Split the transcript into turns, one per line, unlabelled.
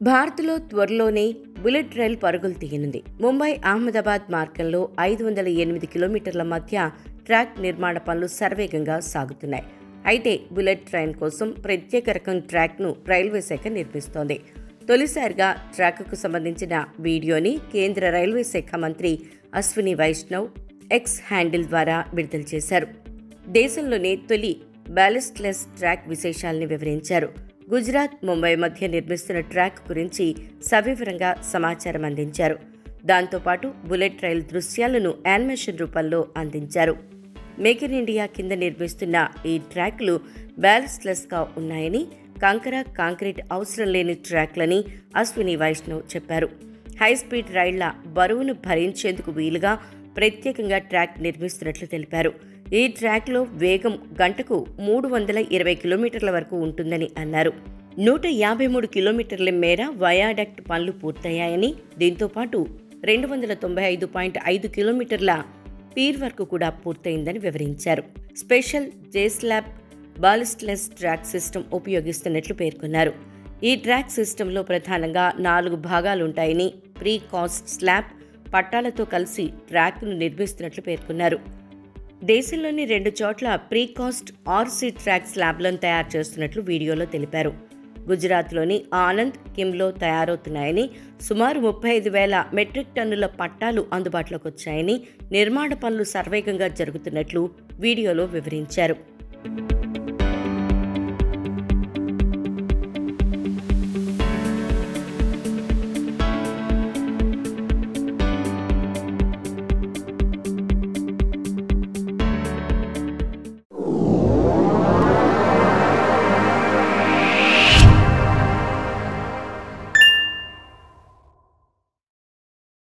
భారత్లో త్వరలోనే bullet rail పరుగులు తీయనుంది. ముంబై అహ్మదాబాద్ మార్గంలో 508 కిలోమీటర్ల మధ్య ట్రాక్ నిర్మాణ పనులు శరవేగంగా సాగుతున్నాయి. అయితే బుల్లెట్ ట్రైన్ కోసం ప్రత్యేక రకం ట్రాక్ను రైల్వే శాఖ నిర్మిస్తోంది. తొలిసారిగా ట్రాక్కు సంబంధించిన వీడియోని కేంద్ర రైల్వే శాఖ మంత్రి అశ్విని వైష్ణవ్ ఎక్స్ హ్యాండిల్ ద్వారా విడుదల చేశారు. దేశంలోనే తొలి బ్యాలిస్ట్లెస్ ట్రాక్ విశేషాలని వివరించారు. గుజరాత్, ముంబై మధ్య నిర్మిస్తున్న ట్రాక్ గురించి సవివరంగా సమాచారం అందించారు. దాంతోపాటు బుల్లెట్ రైల్ దృశ్యాలను యానిమేషన్ రూపంలో అందించారు. మేక్ ఇన్ ఇండియా కింద నిర్మిస్తున్న ఈ ట్రాక్లు బ్యాలిస్ట్లెస్గా ఉన్నాయని, కంకర, కాంక్రీట్ అవసరం లేని ట్రాక్లని అశ్విని వైష్ణవ్ చెప్పారు. హైస్పీడ్ రైళ్ల బరువును భరించేందుకు వీలుగా ప్రత్యేకంగా ట్రాక్ నిర్మిస్తున్నట్లు తెలిపారు. ఈ ట్రాక్లో వేగం గంటకు 320 కిలోమీటర్ల వరకు ఉంటుందని అన్నారు. 153 కిలోమీటర్ల మేర వయాడక్ట్ పనులు పూర్తయ్యాయని, దీంతో పాటు 295.5 కిలోమీటర్ల పీర్ వర్క్ కూడా పూర్తయిందని వివరించారు. స్పెషల్ జేస్లాబ్ బాలిస్ట్లెస్ ట్రాక్ సిస్టమ్ ఉపయోగిస్తున్నట్లు పేర్కొన్నారు. ఈ ట్రాక్ సిస్టంలో ప్రధానంగా 4 భాగాలుంటాయని, ప్రీ కాస్ట్ స్లాబ్ పట్టాలతో కలిసి ట్రాక్ను నిర్మిస్తున్నట్లు పేర్కొన్నారు. దేశంలోని 2 చోట్ల ప్రీకాస్ట్ ఆర్సీ ట్రాక్ స్లాబ్లను తయారు చేస్తున్నట్లు వీడియోలో తెలిపారు. గుజరాత్లోని ఆనంద్, కిమ్లో తయారవుతున్నాయని, సుమారు 35,000 మెట్రిక్ టన్నుల పట్టాలు అందుబాటులోకి వచ్చాయని, నిర్మాణ పనులు శరవేగంగా జరుగుతున్నట్లు వీడియోలో వివరించారు.